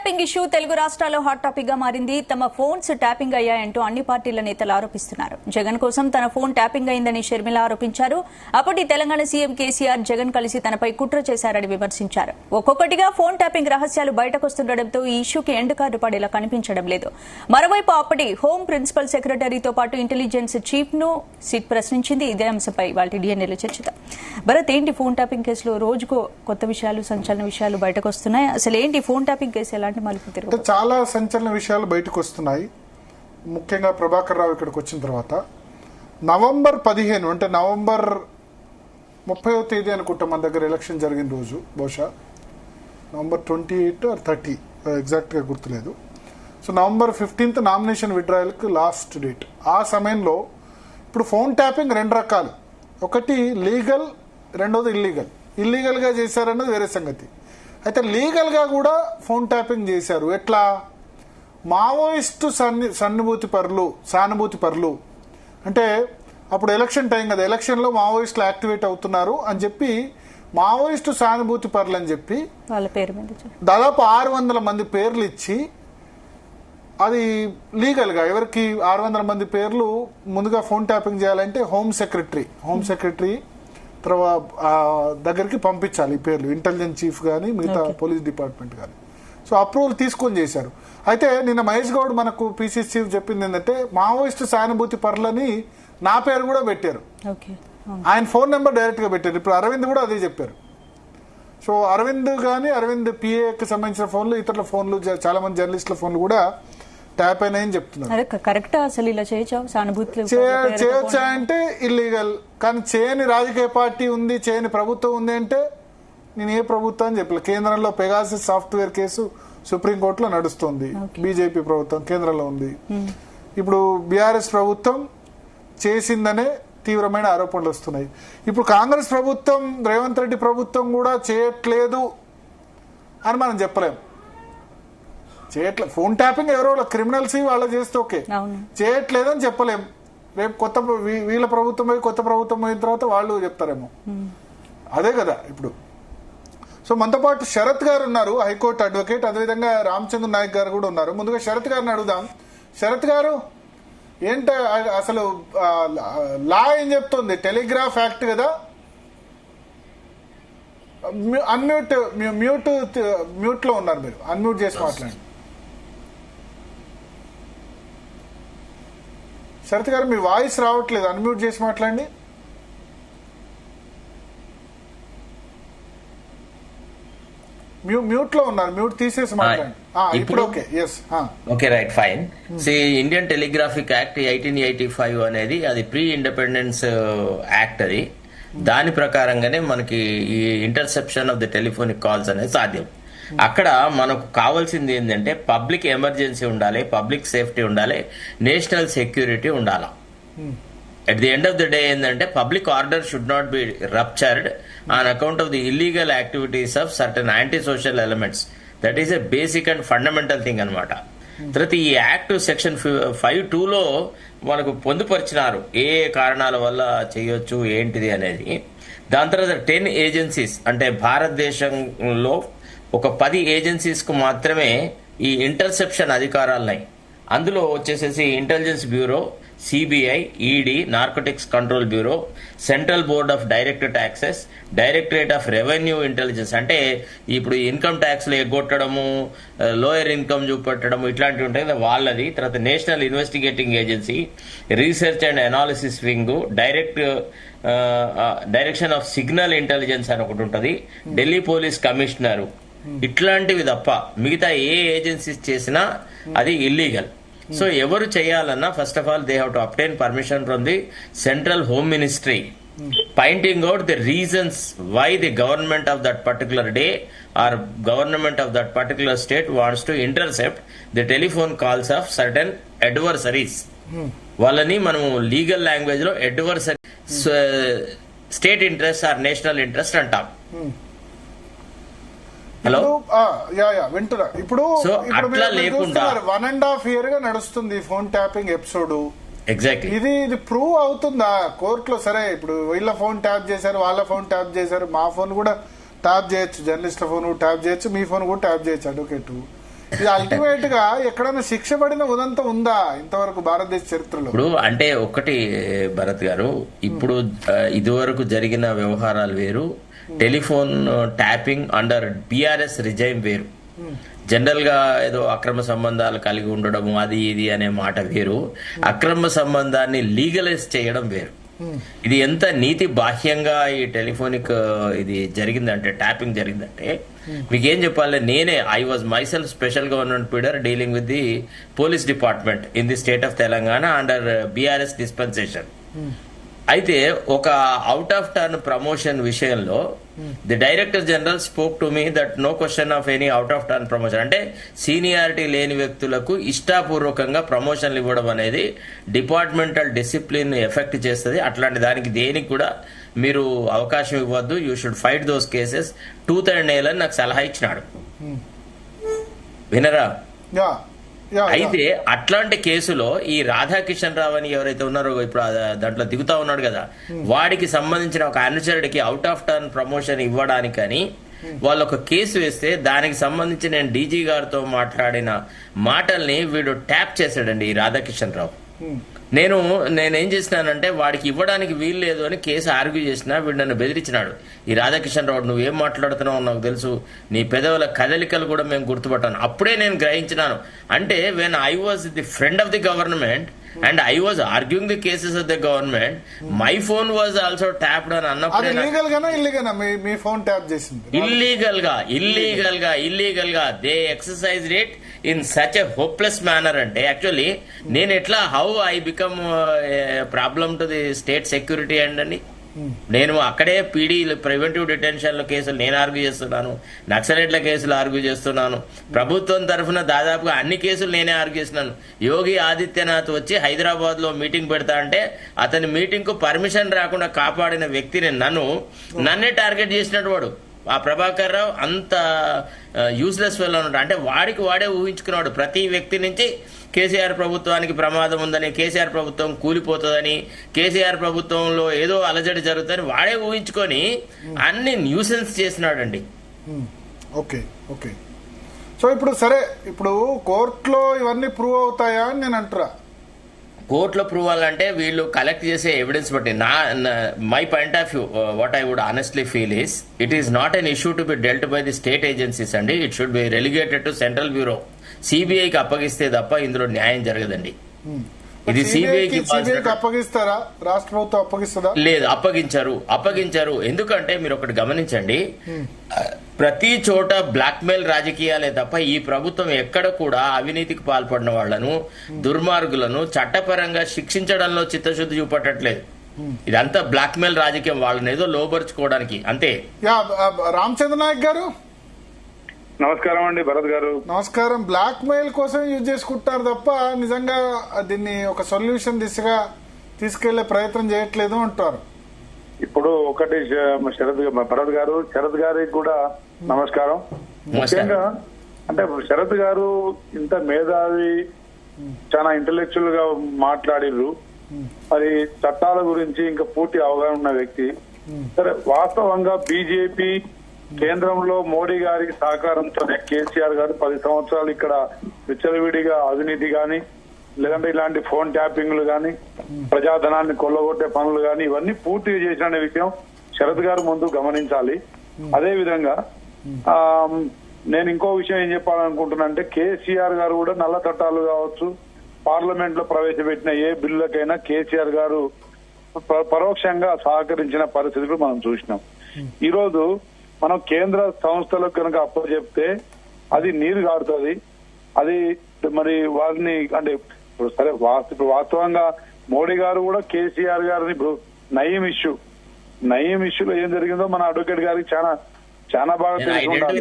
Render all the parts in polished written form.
Tapping issue Telugu రాష్ట్రాల్లో hot topic గా మారింది. తమ ఫోన్స్ ట్యాపింగ్ అయ్యాయంటూ అన్ని పార్టీల నేతలు ఆరోపిస్తున్నారు. జగన్ కోసం తన ఫోన్ ట్యాపింగ్ అయిందని షర్మిల ఆరోపించారు. అప్పటి తెలంగాణ సీఎం కేసీఆర్ జగన్ కలిసి తనపై కుట్ర చేశారని విమర్శించారు. ఒక్కొక్కటిగా ఫోన్ ట్యాపింగ్ రహస్యాలు బయటకొస్తుండటంతో ఈ ఇష్యూకి ఎండ్ కార్డు పడేలా కనిపించడం లేదు. మరోవైపు అప్పటి హోం ప్రిన్సిపల్ సెక్రటరీతో పాటు ఇంటెలిజెన్స్ చీఫ్ ను సిట్ ప్రశ్నించింది. ఇదే అంశంపై వాళ్ళ డిఎన్ఏలో చర్చిద్దాం. భరత్, ఏంటి ఫోన్ ట్యాపింగ్ కేసులో రోజుకో కొత్త విషయాలు, సంచలన విషయాలు బయటకు వస్తున్నాయి. అసలు ఏంటి ఫోన్ ట్యాపింగ్ కేసు, ఎలాంటి మలుపు తిరుగు? చాలా సంచలన విషయాలు బయటకు వస్తున్నాయి. ముఖ్యంగా ప్రభాకర్ రావు ఇక్కడికి వచ్చిన తర్వాత నవంబర్ 15 అంటే నవంబర్ 30వ తేదీ అనుకుంటా మన దగ్గర ఎలక్షన్ జరిగిన రోజు, బహుశా నవంబర్ 28 or 30 ఎగ్జాక్ట్గా గుర్తులేదు. సో నవంబర్ 15th నామినేషన్ విత్డ్రాయల్కి లాస్ట్ డేట్. ఆ సమయంలో ఇప్పుడు ఫోన్ ట్యాపింగ్ రెండు రకాలు, ఒకటి లీగల్, రెండోది ఇల్లీగల్. ఇల్లీగల్గా చేశారన్నది వేరే సంగతి. అయితే లీగల్గా కూడా ఫోన్ ట్యాపింగ్ చేశారు. ఎట్లా? మావోయిస్టు సానుభూతి పరులు అంటే అప్పుడు ఎలక్షన్ టైం కదా, ఎలక్షన్లో మావోయిస్టులు యాక్టివేట్ అవుతున్నారు అని చెప్పి మావోయిస్టు సానుభూతి పరులు అని చెప్పి వాళ్ళ పేరు దాదాపు 600 మంది పేర్లు ఇచ్చి, అది లీగల్గా ఎవరికి 600 మంది పేర్లు ముందుగా ఫోన్ ట్యాపింగ్ చేయాలంటే హోమ్ సెక్రటరీ తర్వాత దగ్గరికి పంపించాలి ఈ పేర్లు, ఇంటెలిజెన్స్ చీఫ్ కానీ మిగతా పోలీస్ డిపార్ట్మెంట్ కానీ. సో అప్రూవల్ తీసుకొని చేశారు. అయితే నిన్న మహేష్ గౌడ్ మనకు పీసీసీ చీఫ్ చెప్పింది ఏంటంటే మావోయిస్టు సానుభూతి పరులని నా పేరు కూడా పెట్టారు, ఆయన ఫోన్ నెంబర్ డైరెక్ట్ గా పెట్టారు. ఇప్పుడు అరవింద్ కూడా అదే చెప్పారు. సో అరవింద్ కానీ అరవింద్ పిఏకి సంబంధించిన ఫోన్లు, ఇతరుల ఫోన్లు, చాలా మంది జర్నలిస్టుల ఫోన్లు కూడా ట్యాప్ అయినాయని చెప్తున్నారు. కరెక్ట్. అసలు ఇలా చేయొచ్చా అంటే ఇల్లీగల్. కానీ చేయని రాజకీయ పార్టీ ఉంది, చేయని ప్రభుత్వం ఉంది అంటే నేను ఏ ప్రభుత్వం అని చెప్పలే. కేంద్రంలో పెగాసిస్ సాఫ్ట్వేర్ కేసు సుప్రీంకోర్టులో నడుస్తుంది. బీజేపీ ప్రభుత్వం కేంద్రంలో ఉంది. ఇప్పుడు బీఆర్ఎస్ ప్రభుత్వం చేసిందనే తీవ్రమైన ఆరోపణలు వస్తున్నాయి. ఇప్పుడు కాంగ్రెస్ ప్రభుత్వం, రేవంత్ రెడ్డి ప్రభుత్వం కూడా చేయట్లేదు అని మనం చెప్పలేం. చేయట్లేదు. ఫోన్ ట్యాపింగ్ ఎవరో క్రిమినల్స్ వాళ్ళు చేస్తే ఓకే, చేయట్లేదు అని చెప్పలేం. రేపు వీళ్ళ ప్రభుత్వం పోయి కొత్త ప్రభుత్వం అయిన తర్వాత వాళ్ళు చెప్తారేమో. అదే కదా ఇప్పుడు. సో మనతో పాటు శరత్ గారు ఉన్నారు, హైకోర్టు అడ్వకేట్. అదేవిధంగా రామచంద్ర నాయక్ గారు కూడా ఉన్నారు. ముందుగా శరత్ గారిని అడుగుదాం. శరత్ గారు, ఏంట అసలు లా ఏం చెప్తుంది? టెలిగ్రాఫ్ యాక్ట్ కదా. మ్యూట్ లో ఉన్నారు మీరు, అన్మ్యూట్ చేసి మాట్లాడండి. శరత్ గారు, మీ వాయిస్ రావట్లేదు, అన్మ్యూట్ చేసి మాట్లాడండి. మ్యూట్ లో ఉన్నారు, మ్యూట్ తీసేసి మాట్లాడండి. ఇప్పుడు okay. Yes, okay, right, fine. Indian telegraphic act 1885 అనేది అది ప్రీ ఇండిపెండెన్స్ యాక్ట్. అది దాని ప్రకారంగానే మనకి ఈ interception of the telephonic calls అనేది సాధ్యం. అక్కడ మనకు కావాల్సింది ఏంటంటే పబ్లిక్ ఎమర్జెన్సీ ఉండాలి, పబ్లిక్ సేఫ్టీ ఉండాలి, నేషనల్ సెక్యూరిటీ ఉండాలి. At the end of the day ఏంటంటే public order should not be ruptured on account of the illegal activities of certain anti social elements. That is a basic and fundamental thing అనమాట. తర్వాత ఈ act section 5(2)లో మనకు పొందుపరిచినారు ఏ కారణాల వల్ల చేయొచ్చు ఏంటిది అనేది. దాని తర్వాత 10 ఏజెన్సీస్ అంటే భారతదేశంలో ఒక 10 ఏజెన్సీస్ కు మాత్రమే ఈ ఇంటర్సెప్షన్ అధికారాలున్నాయి. అందులో వచ్చేసేసి intelligence bureau, CBI, ED, narcotics control bureau, central board of direct taxes, directorate of revenue intelligence అంటే ఇప్పుడు ఇన్కమ్ ట్యాక్స్ లో ఎగ్గొట్టడము, లోయర్ ఇన్కమ్ చూపెట్టడము ఇట్లాంటివి ఉంటాయి కదా వాళ్ళది. తర్వాత national investigating agency, research and analysis wing, direction of signal intelligence అని ఒకటి ఉంటుంది, ఢిల్లీ పోలీస్ కమిషనరు. ఇట్లాంటివి తప్ప మిగతా ఏ ఏజెన్సీస్ చేసినా అది ఇల్లీగల్. సో ఎవరు చేయాలన్నా first of all they have to obtain permission from the central home ministry, pointing out the reasons why the government of that particular day or government of that particular state wants to intercept the telephone calls of certain adversaries. వాళ్ళని మనము legal language లో adversary, state interest or national interest అంటాం. Hello, వింటున్నా. ఇప్పుడు 1.5 year గా నడుస్తుంది phone tapping episode. Exactly ఇది prove అవుతుందా కోర్టులో? సరే, ఇప్పుడు వీళ్ళ ఫోన్ ట్యాప్ చేశారు, వాళ్ళ ఫోన్ ట్యాప్ చేశారు, మా ఫోన్ కూడా ట్యాప్ చేయొచ్చు, జర్నలిస్ట్ల ఫోన్ ట్యాప్ చేయొచ్చు, మీ ఫోన్ కూడా ట్యాప్ చేయొచ్చు అడ్వకేట్. ఇది అల్టిమేట్ గా ఎక్కడైనా శిక్ష పడిన ఉదంతం ఉందా ఇంతవరకు భారతదేశ చరిత్రలో? ఇప్పుడు అంటే ఒకటి భరత్ గారు, ఇప్పుడు ఇదివరకు జరిగిన వ్యవహారాలు వేరు, telephone tapping under BRS regime వేరు. జనరల్ గా ఏదో అక్రమ సంబంధాలు కలిగి ఉండడం అది ఇది అనే మాట వేరు, అక్రమ సంబంధాన్ని లీగలైజ్ చేయడం వేరు. ఇది ఎంత నీతి బాహ్యంగా ఈ టెలిఫోనిక్ ఇది జరిగిందంటే, ట్యాపింగ్ జరిగిందంటే మీకేం చెప్పాలి, నేనే I was myself special government pleader dealing with the police department in the state of Telangana under BRS dispensation. అయితే ఒక అవుట్ ఆఫ్ టర్న్ ప్రమోషన్ విషయంలో the director general spoke to me that no question of any out of turn promotion, అంటే seniority లేని వ్యక్తులకు ఇష్టాపూర్వకంగా ప్రమోషన్లు ఇవ్వడం అనేది departmental discipline effect చేస్తుంది. అట్లాంటి దానికి దేనికి కూడా మీరు అవకాశం ఇవ్వద్దు, you should fight those cases tooth and nail అని నాకు సలహా ఇచ్చినాడు. వినరా? అయితే అట్లాంటి కేసులో ఈ రాధాకిషన్ రావు అని ఎవరైతే ఉన్నారో ఇప్పుడు దాంట్లో దిగుతా ఉన్నాడు కదా, వాడికి సంబంధించిన ఒక అనుచరుడికి అవుట్ ఆఫ్ టర్న్ ప్రమోషన్ ఇవ్వడానికని వాళ్ళు ఒక కేసు వేస్తే దానికి సంబంధించి నేను డీజీ గారితో మాట్లాడిన మాటల్ని వీడు ట్యాప్ చేశాడండి ఈ రాధాకిషన్ రావు. నేనేం చేసినానంటే వాడికి ఇవ్వడానికి వీలు లేదు అని కేసు ఆర్గ్యూ చేసినా వీడు నన్ను బెదిరించినాడు. ఈ రాధాకిషన్ రావు నువ్వేం మాట్లాడుతున్నావు నాకు తెలుసు, నీ పెదవుల కదలికలు కూడా మేము గుర్తుపట్టాను. అప్పుడే నేను గ్రహించినాను, అంటే when I was the friend of the government and I was arguing the cases of the government, my phone was also tapped అని అన్నప్పుడు ఇల్లీగల్ గా they exercise it in such a hopeless manner. అంటే actually నేను ఎట్లా how I become problem to the state security and అని నేను అక్కడే PD preventive డిటెన్షన్ల కేసులు నేను ఆర్గ్యూ చేస్తున్నాను, నక్సలైట్ల కేసులు ఆర్గ్యూ చేస్తున్నాను, ప్రభుత్వం తరఫున దాదాపుగా అన్ని కేసులు నేనే ఆర్గ్యూ చేస్తున్నాను. యోగి ఆదిత్యనాథ్ వచ్చి హైదరాబాద్ లో మీటింగ్ పెడతా అంటే అతని మీటింగ్ కు పర్మిషన్ రాకుండా కాపాడిన వ్యక్తిని నన్నే టార్గెట్ చేసినట్టు వాడు. ఆ ప్రభాకర్ రావు అంత యూస్లెస్ ఫెలో ఉన్నాడు. అంటే వాడికి వాడే ఊహించుకున్నాడు ప్రతి వ్యక్తి నుంచి కేసీఆర్ ప్రభుత్వానికి ప్రమాదం ఉందని, కేసీఆర్ ప్రభుత్వం కూలిపోతుందని, కేసీఆర్ ప్రభుత్వంలో ఏదో అలజడి జరుగుతుందని వాడే ఊహించుకొని అన్ని న్యూసెన్స్ చేసినాడండి. Okay okay. సో ఇప్పుడు సరే, ఇప్పుడు కోర్టులో ఇవన్నీ ప్రూవ్ అవుతాయా అని నేను అంటున్నా. కోర్టులో ప్రూవ్ అవ్వాలంటే వీళ్ళు కలెక్ట్ చేసే ఎవిడెన్స్ బట్టి my point of view what I would honestly feel is it is not an issue to be dealt by the state agencies అండి. It should be relegated to central bureau. సిబిఐకి అప్పగిస్తే తప్ప ఇందులో న్యాయం జరగదండి. ఇది సిబిఐకి అప్పగిస్తారా? రాష్ట్ర ప్రభుత్వం అప్పగిస్తారా? లేదు, అప్పగించారు. ఎందుకంటే మీరు ఒకటి గమనించండి, ప్రతి చోట బ్లాక్ మెయిల్ రాజకీయాలే తప్ప ఈ ప్రభుత్వం ఎక్కడ కూడా అవినీతికి పాల్పడిన వాళ్లను, దుర్మార్గులను చట్టపరంగా శిక్షించడంలో చిత్తశుద్ధి చూపట్టట్లేదు. ఇదంతా బ్లాక్ మెయిల్ రాజకీయం, వాళ్ళని ఏదో లోబరుచుకోవడానికి అంతే. రామచంద్ర నాయక్ గారు నమస్కారం అండి. భరత్ గారు నమస్కారం. బ్లాక్ మెయిల్ కోసం యూజ్ చేసుకుంటారు తప్ప నిజంగా దీన్ని ఒక సొల్యూషన్ దిశగా తీసుకెళ్లే ప్రయత్నం చేయట్లేదు అంటారు. ఇప్పుడు ఒకటి భరత్ గారు, శరత్ గారికి కూడా నమస్కారం. ముఖ్యంగా అంటే శరత్ గారు ఇంత మేధావి, చాలా ఇంటలెక్చువల్ గా మాట్లాడిర్రు. మరి చట్టాల గురించి ఇంకా పూర్తి అవగాహన ఉన్న వ్యక్తి. సరే, వాస్తవంగా బీజేపీ కేంద్రంలో మోడీ గారి సహకారంతో కేసీఆర్ గారు 10 సంవత్సరాలు ఇక్కడ విచ్చలవిడిగా అవినీతి గాని, లేదంటే ఇలాంటి ఫోన్ ట్యాపింగ్లు గాని, ప్రజాధనాన్ని కొల్లగొట్టే పనులు గాని ఇవన్నీ పూర్తిగా చేసిన విషయం శరత్ గారు ముందు గమనించాలి. అదే విధంగా నేను ఇంకో విషయం ఏం చెప్పాలనుకుంటున్నా అంటే, కేసీఆర్ గారు కూడా నల్ల చట్టాలు కావచ్చు, పార్లమెంట్ లో ప్రవేశపెట్టిన ఏ బిల్లులకైనా కేసీఆర్ గారు పరోక్షంగా సహకరించిన పరిస్థితులు మనం చూసినాం. ఈ రోజు మనం కేంద్ర సంస్థలకు కనుక అప్పచెప్తే అది నీరు కారుతుంది. అది మరి వారిని అంటే ఇప్పుడు సరే వాస్తవంగా మోడీ గారు కూడా కేసీఆర్ గారిని ఇప్పుడు నయీం ఇష్యూలో ఏం జరిగిందో మన అడ్వకేట్ గారికి చాలా బాగా తెలుసుకుంటారు.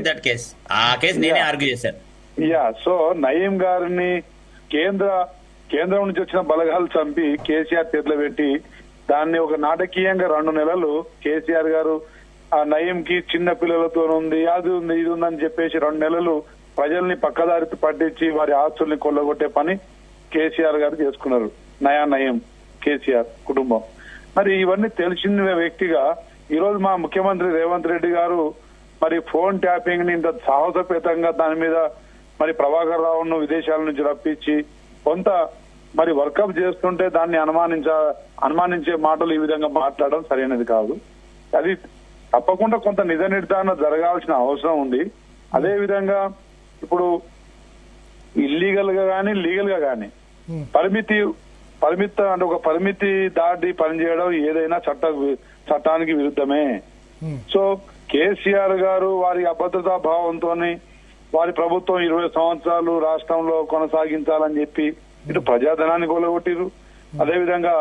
సో నయీం గారిని కేంద్రం నుంచి వచ్చిన బలగాలు చంపి కేసీఆర్ చేతిలో పెట్టి దాన్ని ఒక నాటకీయంగా 2 నెలలు కేసీఆర్ గారు ఆ నయీంకి చిన్న పిల్లలతో ఉంది, అది ఉంది, ఇది ఉందని చెప్పేసి 2 నెలలు ప్రజల్ని పక్కదారి పట్టించి వారి ఆస్తుల్ని కొల్లగొట్టే పని కేసీఆర్ గారు చేసుకున్నారు. నయీం కేసీఆర్ కుటుంబం. మరి ఇవన్నీ తెలిసిన వ్యక్తిగా ఈ రోజు మా ముఖ్యమంత్రి రేవంత్ రెడ్డి గారు మరి ఫోన్ ట్యాపింగ్ ని ఇంత సాహసోపేతంగా దాని మీద మరి ప్రభాకర్ రావును విదేశాల నుంచి రప్పించి కొంత మరి వర్కప్ చేస్తుంటే దాన్ని అనుమానించే మాటలు ఈ విధంగా మాట్లాడడం సరైనది కాదు. అది తప్పకుండా కొంత నిజ నిర్ధారణ జరగాల్సిన అవసరం ఉంది. అదే విధంగా ఇప్పుడు ఇల్లీగల్ గా గానీ లీగల్ గా గానీ పరిమిత అంటే ఒక పరిమితి దాటి పనిచేయడం ఏదైనా చట్టానికి విరుద్ధమే. సో కేసీఆర్ గారు వారి అభద్రతా భావంతో వారి ప్రభుత్వం 20 సంవత్సరాలు రాష్ట్రంలో కొనసాగించాలని చెప్పి ఇటు ప్రజాధనాన్ని కూలగొట్టిరు, అదేవిధంగా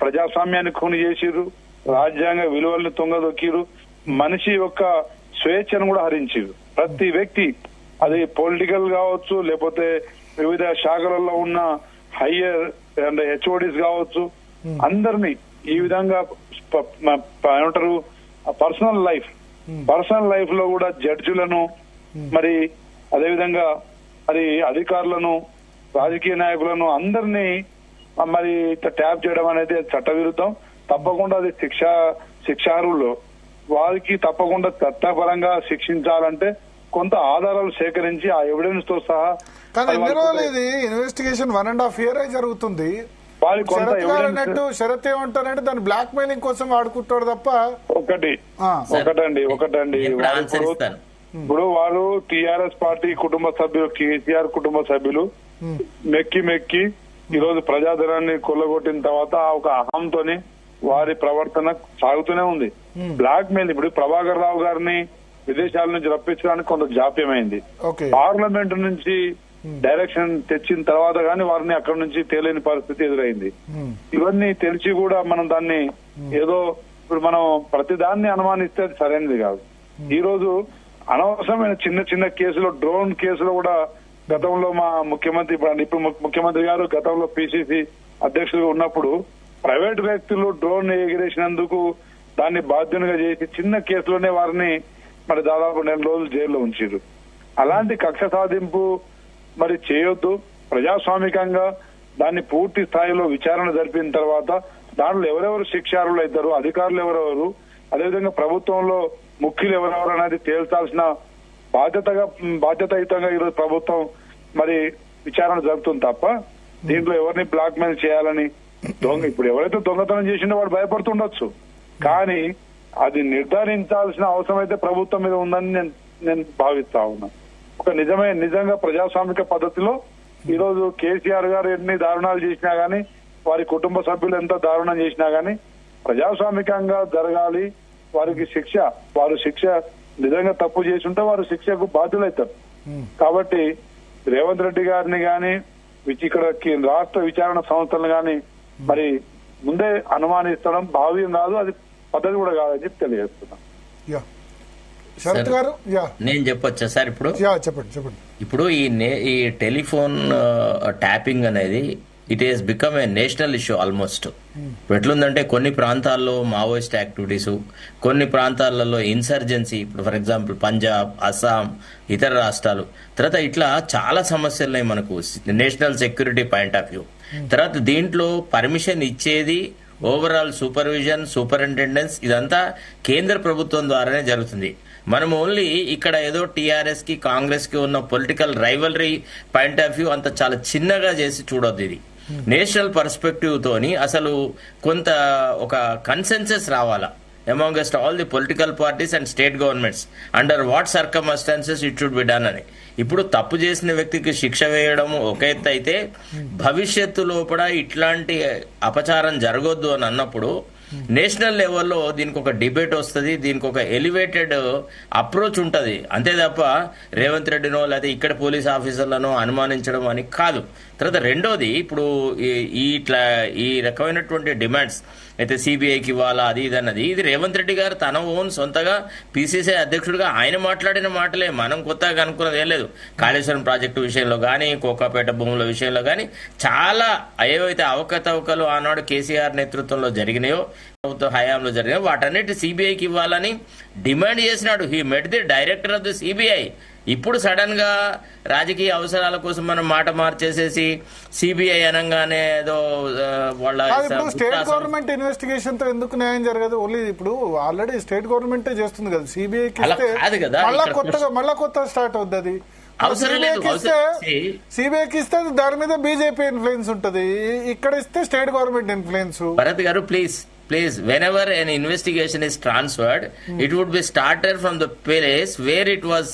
ప్రజాస్వామ్యాన్ని ఖూని చేసిర్రు, రాజ్యాంగ విలువల్ని తొంగదొక్కిరు, మనిషి యొక్క స్వేచ్ఛను కూడా హరించిరు. ప్రతి వ్యక్తి అది పొలిటికల్ కావచ్చు, లేకపోతే వివిధ శాఖలలో ఉన్న హయ్యర్ అండ్ హెచ్ఓడిస్ కావచ్చు, అందరినీ ఈ విధంగా ఏమంటారు పర్సనల్ లైఫ్ లో కూడా జడ్జిలను మరి అదేవిధంగా మరి అధికారులను రాజకీయ నాయకులను అందరినీ మరి ట్యాప్ చేయడం అనేది చట్టవిరుద్ధం. తప్పకుండా అది శిక్షార్హులు వారికి తప్పకుండా చట్టపరంగా శిక్షించాలంటే కొంత ఆధారాలు సేకరించి ఆ ఎవిడెన్స్ తో సహా. కానీ ఎన్ని రోజులు ఇది ఇన్వెస్టిగేషన్ 1.5 year జరుగుతుంది. శరత్ ఏమంటారంటే దాన్ని బ్లాక్ మెయిలింగ్ కోసం వాడుకుంటాడు తప్ప. ఒకటండి ఇప్పుడు వారు టిఆర్ఎస్ పార్టీ కుటుంబ సభ్యులు, కేసీఆర్ కుటుంబ సభ్యులు మెక్కి ఈ రోజు ప్రజాధనాన్ని కొల్లగొట్టిన తర్వాత ఒక అహంతోని వారి ప్రవర్తన సాగుతూనే ఉంది. బ్లాక్ మెయిల్ ఇప్పుడు ప్రభాకర్ రావు గారిని విదేశాల నుంచి రప్పించడానికి కొంత జాప్యమైంది. పార్లమెంట్ నుంచి డైరెక్షన్ తెచ్చిన తర్వాత గానీ వారిని అక్కడి నుంచి తేలేని పరిస్థితి ఎదురైంది. ఇవన్నీ తెలిసి కూడా మనం దాన్ని ఏదో ఇప్పుడు మనం ప్రతిదాన్ని అనుమానిస్తే అది సరైనది కాదు. ఈ రోజు అనవసరమైన చిన్న కేసులో, డ్రోన్ కేసులో కూడా గతంలో మా ముఖ్యమంత్రి ఇప్పుడు ముఖ్యమంత్రి గారు గతంలో పిసిసి అధ్యక్షులుగా ఉన్నప్పుడు ప్రైవేట్ వ్యక్తులు డ్రోన్ ఎగిరేసినందుకు దాన్ని బాధ్యునిగా చేసి చిన్న కేసులోనే వారిని మరి దాదాపు 4 రోజులు జైల్లో ఉంచారు. అలాంటి కక్ష సాధింపు మరి చేయొద్దు. ప్రజాస్వామికంగా దాన్ని పూర్తి స్థాయిలో విచారణ జరిపిన తర్వాత దాంట్లో ఎవరెవరు శిక్షార్హులు అవుతారు, అధికారులు ఎవరెవరు, అదేవిధంగా ప్రభుత్వంలో ముఖ్యులు ఎవరెవరు అనేది తేల్చాల్సిన బాధ్యతాయుతంగా ఈరోజు ప్రభుత్వం మరి విచారణ జరుగుతుంది తప్ప దీంట్లో ఎవరిని బ్లాక్ మెయిల్ చేయాలని ఇప్పుడు ఎవరైతే దొంగతనం చేసిండో వాడు భయపడుతుండొచ్చు, కానీ అది నిర్ధారించాల్సిన అవసరం అయితే ప్రభుత్వం మీద ఉందని నేను భావిస్తా ఉన్నా. ఒక నిజంగా ప్రజాస్వామిక పద్ధతిలో ఈ రోజు కేసీఆర్ గారు ఎన్ని దారుణాలు చేసినా గానీ, వారి కుటుంబ సభ్యులు ఎంత దారుణం చేసినా గానీ ప్రజాస్వామికంగా జరగాలి. వారు శిక్ష నిజంగా తప్పు చేసి ఉంటే వారు శిక్షకు బాధ్యులవుతారు. కాబట్టి రేవంత్ రెడ్డి గారిని గాని ఇక్కడ రాష్ట్ర విచారణ సంస్థలను గాని మరి ముందే అనుమానిస్తడం భావ్యం కాదు, అది పద్ధతి కూడా కాదని చెప్పి తెలియజేస్తున్నాం. నేను చెప్పొచ్చా సార్? ఇప్పుడు చెప్పండి. ఇప్పుడు ఈ టెలిఫోన్ ట్యాపింగ్ అనేది it is become a national issue almost. ఎట్లుందంటే కొన్ని ప్రాంతాల్లో మావోయిస్ట్ యాక్టివిటీస్, కొన్ని ప్రాంతాలలో ఇన్సర్జెన్సీ, ఇప్పుడు ఫర్ ఎగ్జాంపుల్ పంజాబ్, అస్సాం, ఇతర రాష్ట్రాలు, తర్వాత ఇట్లా చాలా సమస్యలు ఉన్నాయి మనకు national security point of view. తర్వాత దీంట్లో పర్మిషన్ ఇచ్చేది ఓవరాల్ సూపర్విజన్, సూపరింటెండెన్స్ ఇదంతా కేంద్ర ప్రభుత్వం ద్వారానే జరుగుతుంది. మనం ఓన్లీ ఇక్కడ ఏదో టీఆర్ఎస్ కి కాంగ్రెస్ కి ఉన్న political rivalry point of view అంత చాలా చిన్నగా చేసి చూడొద్దు. ఇది నేషనల్ పర్స్పెక్టివ్ తోని అసలు కొంత ఒక కన్సెన్సస్ రావాలా amongst all the political parties and state governments under what circumstances it should be done అని. ఇప్పుడు తప్పు చేసిన వ్యక్తికి శిక్ష వేయడం ఒక ఎత్తు అయితే, భవిష్యత్తు లోపల ఇట్లాంటి అపచారం జరగొద్దు అని అన్నప్పుడు నేషనల్ లెవెల్లో దీనికి ఒక డిబేట్ వస్తుంది, దీనికి ఒక ఎలివేటెడ్ అప్రోచ్ ఉంటుంది. అంతే తప్ప రేవంత్ రెడ్డినో లేకపోతే ఇక్కడ పోలీస్ ఆఫీసర్లను అనుమానించడం అని కాదు. తర్వాత రెండోది, ఇప్పుడు ఈ రకమైనటువంటి డిమాండ్స్ అయితే సిబిఐకి ఇవ్వాలా అది ఇది అన్నది, ఇది రేవంత్ రెడ్డి గారు తన ఓన్ సొంతగా పిసిసి అధ్యక్షుడిగా ఆయన మాట్లాడిన మాటలే, మనం కొత్తగా కనుక్కున్నది ఏం లేదు. కాళేశ్వరం ప్రాజెక్టు విషయంలో కానీ, కోకాపేట భూముల విషయంలో కానీ చాలా ఏవైతే అవకతవకలు ఆనాడు కేసీఆర్ నేతృత్వంలో జరిగినాయో, ప్రభుత్వ హయాంలో జరిగినాయో వాటన్నిటి సిబిఐకి ఇవ్వాలని డిమాండ్ చేసినాడు. He met the director of the CBI. ఇప్పుడు సడన్ గా రాజకీయ అవసరాల కోసం మనం మాట మార్చేసేసి సిబిఐ అనగానే ఏదో వాళ్ళ స్టేట్ గవర్నమెంట్ ఇన్వెస్టిగేషన్ తో ఎందుకు న్యాయం జరగదు? ఓన్లీ ఇప్పుడు ఆల్రెడీ స్టేట్ గవర్నమెంట్ చేస్తుంది కదా, సిబిఐకి కాదు కదా, మళ్ళా కొత్త స్టార్ట్ అవుతుంది. అవసరం లేదు. సిబిఐకి ఇస్తే దాని మీద బీజేపీ ఇన్ఫ్లుయెన్స్ ఉంటది, ఇక్కడ ఇస్తే స్టేట్ గవర్నమెంట్ ఇన్ఫ్లుయెన్స్. భరత్ గారు please, whenever an investigation is transferred, it would be started from the place where it was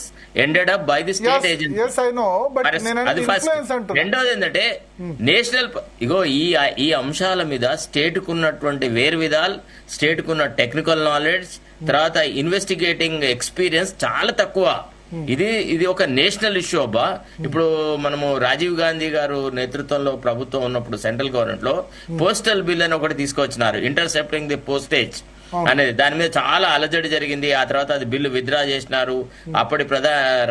ended up by the state agency. Yes, I know, but అది first. రెండోది ఏంటంటే national ఈ అంశాల మీద state కున్నటువంటి వేరు విధాలు, state కున్న టెక్నికల్ నాలెడ్జ్, తర్వాత ఇన్వెస్టిగేటింగ్ ఎక్స్పీరియన్స్ చాలా తక్కువ. ఇది ఒక నేషనల్ ఇష్యూ అబ్బా. ఇప్పుడు మనము రాజీవ్ గాంధీ గారు నేతృత్వంలో ప్రభుత్వం ఉన్నప్పుడు సెంట్రల్ గవర్నమెంట్ లో పోస్టల్ బిల్ అని ఒకటి తీసుకొచ్చినారు, ఇంటర్సెప్టింగ్ ది పోస్టేజ్ అనేది. దాని మీద చాలా అలజడి జరిగింది. ఆ తర్వాత అది బిల్లు విత్డ్రా చేసినారు. అప్పటి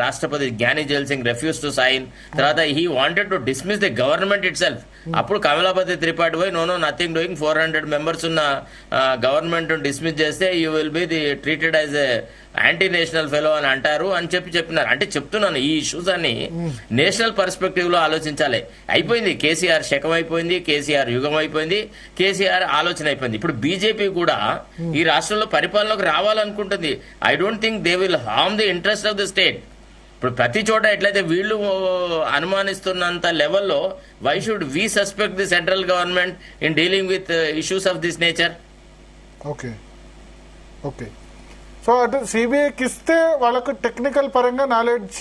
రాష్ట్రపతి Giani Zail Singh refuse to sign. తర్వాత he wanted to dismiss the government itself. అప్పుడు కమలాపతి త్రిపాఠి పోయి నో నథింగ్ డూయింగ్, 400 మెంబర్స్ ఉన్న గవర్నమెంట్ డిస్మిస్ చేస్తే you will be the treated as a anti national fellow అని అంటారు అని చెప్పినారు. అంటే చెప్తున్నాను, ఈ ఇష్యూస్ అన్ని నేషనల్ పర్స్పెక్టివ్ లో ఆలోచించాలి. అయిపోయింది, కేసీఆర్ శకం అయిపోయింది, కేసీఆర్ యుగం అయిపోయింది, కేసీఆర్ ఆలోచన అయిపోయింది. ఇప్పుడు బీజేపీ కూడా ఈ రాష్ట్రంలో పరిపాలనకు రావాలనుకుంటుంది. I don't think they will harm the interest of the state. ఇప్పుడు ప్రతి చోట ఎట్లయితే వీళ్ళు అనుమానిస్తున్నంత లెవెల్లో why should we suspect the central government in dealing with issues of this nature? Okay okay so అటు సిబిఐకి ఇస్తే వాళ్ళకు టెక్నికల్ పరంగా నాలెడ్జ్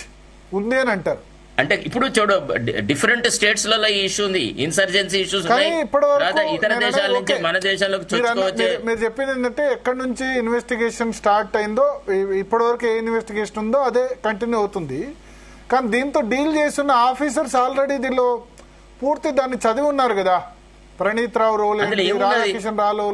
ఉంది అని అంటారు. అంటే ఇప్పుడు చూడు, డిఫరెంట్ స్టేట్స్ లలో ఈ ఇష్యూ ఉంది, ఇన్సర్జెన్సీ ఇష్యూస్ ఉన్నాయి. ఇతర దేశాల నుంచి మన దేశాలకు మీరు చెప్పింది ఏంటంటే ఎక్కడి నుంచి ఇన్వెస్టిగేషన్ స్టార్ట్ అయిందో ఇప్పటి వరకు ఏ ఇన్వెస్టిగేషన్ ఉందో అదే కంటిన్యూ అవుతుంది. కానీ దీంతో డీల్ చేస్తున్న ఆఫీసర్స్ ఆల్రెడీ దీనిలో పూర్తి దాన్ని చదివి ఉన్నారు కదా. ప్రణీత్ రావు రోల్, రాధాకిషన్ రావు,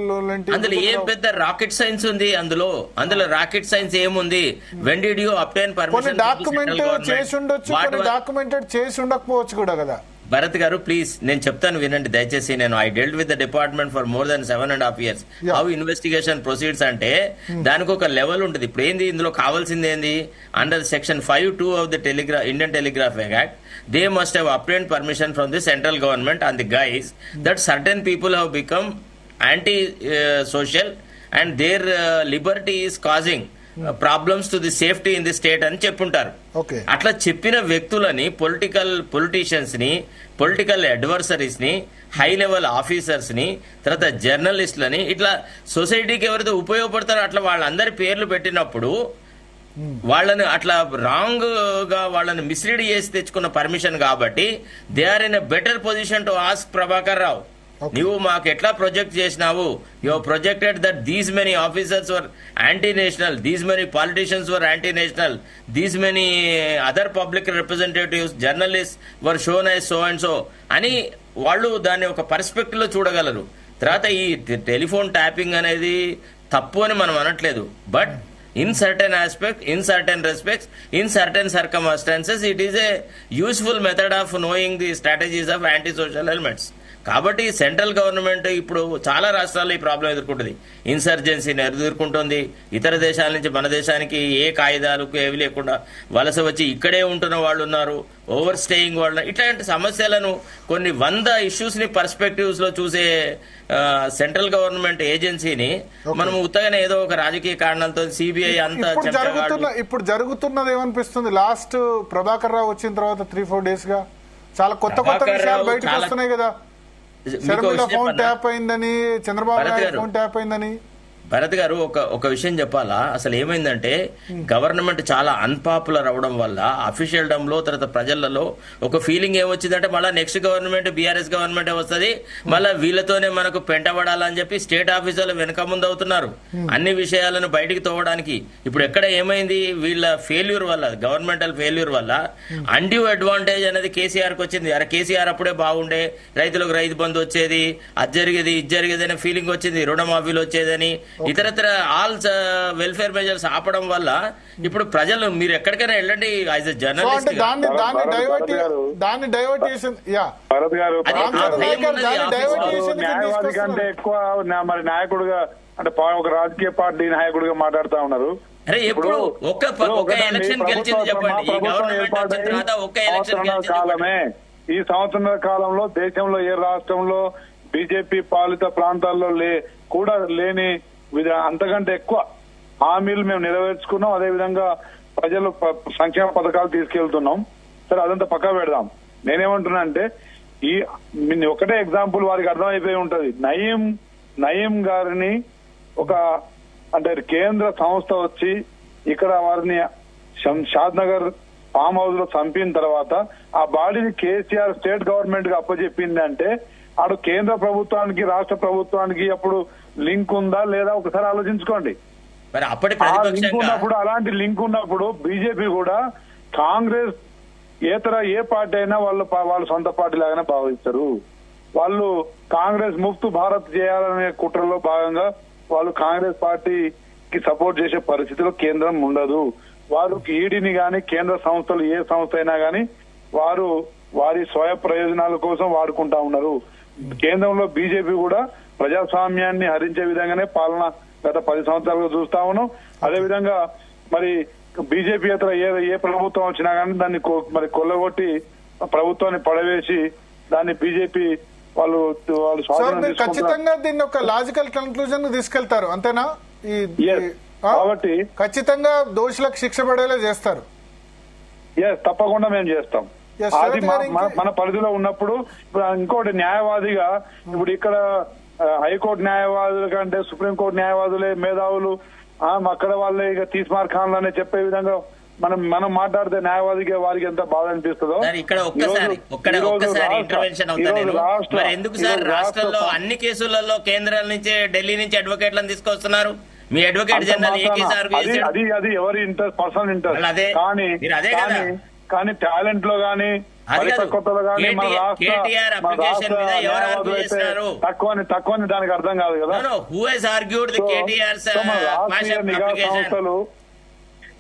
అందులో ఏం పెద్ద రాకెట్ సైన్స్ ఉంది? అందులో రాకెట్ సైన్స్ ఏముంది? When did you obtain permission? Document చేసి ఉండొచ్చు, డాక్యుమెంటెడ్ చేసి ఉండకపోవచ్చు కూడా కదా. భరత్ గారు ప్లీజ్, నేను చెప్తాను వినండి దయచేసి. I dealt with the department for more than 7.5 years. How investigation proceeds అంటే దానికి ఒక లెవెల్ ఉంటుంది. ఇప్పుడు ఏంది ఇందులో కావాల్సింది ఏంది? Under section 5(2) of the Indian telegraph act, they must have obtained permission from the central government on the guise that certain people have become anti-social and their liberty is causing problems to the safety in the state అని చెప్పుంటారు. అట్లా చెప్పిన వ్యక్తులని politicians ని, political adversaries ని, high level officers ని, తర్వాత జర్నలిస్టులని, ఇట్లా సొసైటీకి ఎవరైతే ఉపయోగపడతారో అట్లా వాళ్ళందరి పేర్లు పెట్టినప్పుడు వాళ్ళని అట్లా రాంగ్ గా వాళ్ళని మిస్లీడ్ చేసి తెచ్చుకున్న పర్మిషన్ కాబట్టి they are in a better position to ask Prabhakar Rao, నువ్వు మాకు ఎట్లా ప్రొజెక్ట్ చేసినావు? You projected that these many officers were anti national, these many politicians were anti national, these many other public representatives, journalist were shown as so and so అని వాళ్ళు దాన్ని ఒక perspective లో చూడగలరు. తర్వాత ఈ టెలిఫోన్ ట్యాపింగ్ అనేది తప్పు అని మనం అనట్లేదు, but in certain aspects, in certain respects, in certain circumstances, it is a useful method of knowing the strategies of anti-social elements. కాబట్టి సెంట్రల్ గవర్నమెంట్ ఇప్పుడు చాలా రాష్ట్రాల్లో ఈ ప్రాబ్లం ఎదుర్కొంటుంది. ఇన్సర్జెన్సీని ఎదుర్కొంటుంది. ఇతర దేశాల నుంచి మన దేశానికి ఏ కాయిదాలకు ఏవి లేకుండా వలస వచ్చి ఇక్కడే ఉంటున్న వాళ్ళు ఉన్నారు, ఓవర్ స్టేయింగ్ వాళ్ళు. ఇట్లాంటి సమస్యలను కొన్ని 100 ఇష్యూస్ ని పర్స్పెక్టివ్స్ లో చూసే సెంట్రల్ గవర్నమెంట్ ఏజెన్సీని మనం ఉత్తగానే ఏదో ఒక రాజకీయ కారణాలతో సిబిఐ అంతా ఇప్పుడు జరుగుతున్నది ఏమనిపిస్తుంది? లాస్ట్ ప్రభాకర్ రావు వచ్చిన తర్వాత 3-4 days గా చాలా కొత్త విషయాలు బయటకు వస్తున్నాయి కదా. ఫోన్ ట్యాప్ అయిందని, చంద్రబాబు నాయుడు ఫోన్ ట్యాప్ అయిందని. భరత్ గారు ఒక విషయం చెప్పాలా? అసలు ఏమైందంటే గవర్నమెంట్ చాలా అన్పాపులర్ అవడం వల్ల అఫీషియల్ డమ్ లో, తర్వాత ప్రజలలో ఒక ఫీలింగ్ ఏమొచ్చిందంటే మళ్ళీ నెక్స్ట్ గవర్నమెంట్ బీఆర్ఎస్ గవర్నమెంట్ వస్తుంది, మళ్ళీ వీళ్ళతోనే మనకు పెంటబడాలని చెప్పి స్టేట్ ఆఫీసర్లు వెనక ముందు అవుతున్నారు అన్ని విషయాలను బయటికి తోవడానికి. ఇప్పుడు ఎక్కడ ఏమైంది? వీళ్ళ ఫెయిల్యూర్ వల్ల, గవర్నమెంటల్ ఫెయిల్యూర్ వల్ల అన్డ్యూ అడ్వాంటేజ్ అనేది కేసీఆర్ కి వచ్చింది. అరే కేసీఆర్ అప్పుడే బాగుండే, రైతులకు రైతు బంధు వచ్చేది, అది జరిగేది ఇది జరిగేది అనే ఫీలింగ్ వచ్చింది, రుణమాఫీలు వచ్చేదని, ఇతరత్ర ఆల్ వెల్ఫేర్ మెజర్స్ ఆపడం వల్ల ఇప్పుడు ప్రజలు మీరు ఎక్కడికైనా వెళ్ళండి యాజ్ ఎ జర్నలిస్ట్, కంటే ఎక్కువ మరి నాయకుడుగా అంటే ఒక రాజకీయ పార్టీ నాయకుడిగా మాట్లాడుతా ఉన్నారు. అరే ఎప్పుడు ఒక్క ఎలక్షన్ గెలిచింది చెప్పండి? ఈ గవర్నమెంట్ వచ్చిన తర్వాత ఒక్క ఎలక్షన్ కాలమే. ఈ సంవత్సరాల కాలంలో దేశంలో ఏ రాష్ట్రంలో బీజేపీ పాలిత ప్రాంతాల్లో కూడా లేని అంతకంటే ఎక్కువ హామీలు మేము నెరవేర్చుకున్నాం. అదేవిధంగా ప్రజలు సంక్షేమ పథకాలు తీసుకెళ్తున్నాం. సరే అదంతా పక్కా పెడదాం. నేనేమంటున్నా అంటే ఈ ఒకటే ఎగ్జాంపుల్ వారికి అర్థమైపోయి ఉంటది. నయీం గారిని ఒక అంటే కేంద్ర సంస్థ వచ్చి ఇక్కడ వారిని షాద్ నగర్ ఫామ్ హౌస్ లో చంపిన తర్వాత ఆ బాడీని కేసీఆర్ స్టేట్ గవర్నమెంట్ కి అప్పచెప్పింది అంటే ఆడు కేంద్ర ప్రభుత్వానికి రాష్ట్ర ప్రభుత్వానికి అప్పుడు లింక్ ఉందా లేదా ఒకసారి ఆలోచించుకోండి. మరి అప్పటి ఆ లింక్ ప్రతిపక్షంగా ఉన్నప్పుడు అలాంటి లింక్ ఉన్నప్పుడు బీజేపీ కూడా కాంగ్రెస్ ఏ పార్టీ అయినా వాళ్ళ సొంత పార్టీ లాగానే భావిస్తారు. వాళ్ళు కాంగ్రెస్ ముఫ్తు భారత్ చేయాలనే కుట్రలో భాగంగా వాళ్ళు కాంగ్రెస్ పార్టీకి సపోర్ట్ చేసే పరిస్థితిలో కేంద్రం ఉండదు. వారు ఈడీని గాని కేంద్ర సంస్థలు ఏ సంస్థ అయినా గాని వారు వారి స్వయ ప్రయోజనాల కోసం వాడుకుంటా ఉన్నారు. కేంద్రంలో బీజేపీ కూడా ప్రజాస్వామ్యాన్ని హరించే విధంగానే పాలన గత 10 సంవత్సరాలుగా చూస్తా ఉన్నాం. అదేవిధంగా మరి బీజేపీ ఇతర ఏ ప్రభుత్వం వచ్చినా కానీ దాన్ని మరి కొల్లగొట్టి ప్రభుత్వాన్ని పడవేసి దాన్ని బీజేపీ వాళ్ళు స్వాధీనం చేసుకుంటారు. ఖచ్చితంగా దీన్ని ఒక లాజికల్ కన్క్లూజన్ తీసుకెళ్తారు అంతేనా? కాబట్టి ఖచ్చితంగా దోషులకు శిక్ష పడేలా చేస్తారు. తప్పకుండా మేము చేస్తాం. అది మన పరిధిలో ఉన్నప్పుడు ఇంకోటి న్యాయవాదిగా ఇప్పుడు ఇక్కడ హైకోర్టు న్యాయవాదుల కంటే సుప్రీంకోర్టు న్యాయవాదులే మేధావులు అక్కడ వాళ్ళే ఇక తీస్మార్ ఖాన్లనే చెప్పే విధంగా మనం మాట్లాడితే న్యాయవాదికి వారికి ఎంత బాధ అనిపిస్తుందో. ఇక్కడ ఒక్కసారి ఇంటర్వెన్షన్ అవుతాను. మరి ఎందుకు సార్ రాష్ట్రంలో అన్ని కేసులలో కేంద్రాల నుంచి ఢిల్లీ నుంచి అడ్వకేట్లను తీసుకొస్తున్నారు? మీ అడ్వకేట్ జనరల్ ఏ కేసు ఆర్గ్యూ చేశాడు? అది ఎవరి ఇంట్రెస్ట్, పర్సనల్ ఇంట్రెస్ట్. కానీ టాలెంట్ లో గానీ పరిపక్వతలో గానీ మన తక్కువని దానికి అర్థం కాదు కదా.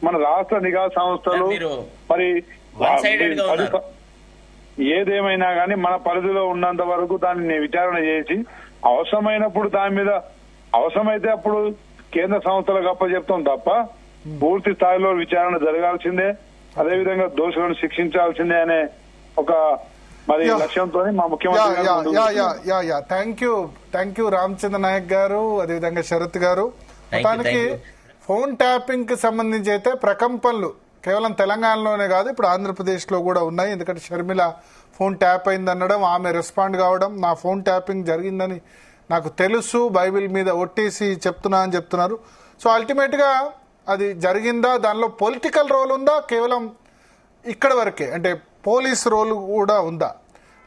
మన రాష్ట్ర నిఘా సంస్థలు మరి ఏదేమైనా గానీ మన పరిధిలో ఉన్నంత వరకు దాన్ని విచారణ చేసి అవసరమైనప్పుడు దాని మీద అవసరమైతే అప్పుడు కేంద్ర సంస్థలకు అప్పచెప్తాం తప్ప పూర్తి స్థాయిలో విచారణ జరగాల్సిందే. అదేవిధంగా దోషులను శిక్షించాల్సిందే అనే ఒక మరి లక్ష్యంతో మా ముఖ్యమంత్రి. థ్యాంక్ యూ రామచంద్ర నాయక్ గారు, అదేవిధంగా శరత్ గారు. మొత్తానికి ఫోన్ ట్యాపింగ్ కి సంబంధించి అయితే ప్రకంపనలు కేవలం తెలంగాణలోనే కాదు, ఇప్పుడు ఆంధ్రప్రదేశ్ లో కూడా ఉన్నాయి. ఎందుకంటే షర్మిల ఫోన్ ట్యాప్ అయింది అనడం, ఆమె రెస్పాండ్ కావడం, నా ఫోన్ ట్యాపింగ్ జరిగిందని నాకు తెలుసు, బైబిల్ మీద ఒట్టేసి చెప్తున్నా అని చెప్తున్నారు. సో అల్టిమేట్ గా అది జరిగిందా, దానిలో పొలిటికల్ రోల్ ఉందా, కేవలం ఇక్కడ వరకే అంటే పోలీస్ రోల్ కూడా ఉందా,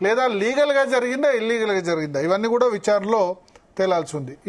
లేదా లీగల్ గా జరిగిందా ఇల్లీగల్ గా జరిగిందా, ఇవన్నీ కూడా విచారణలో తేలాల్సి ఉంది.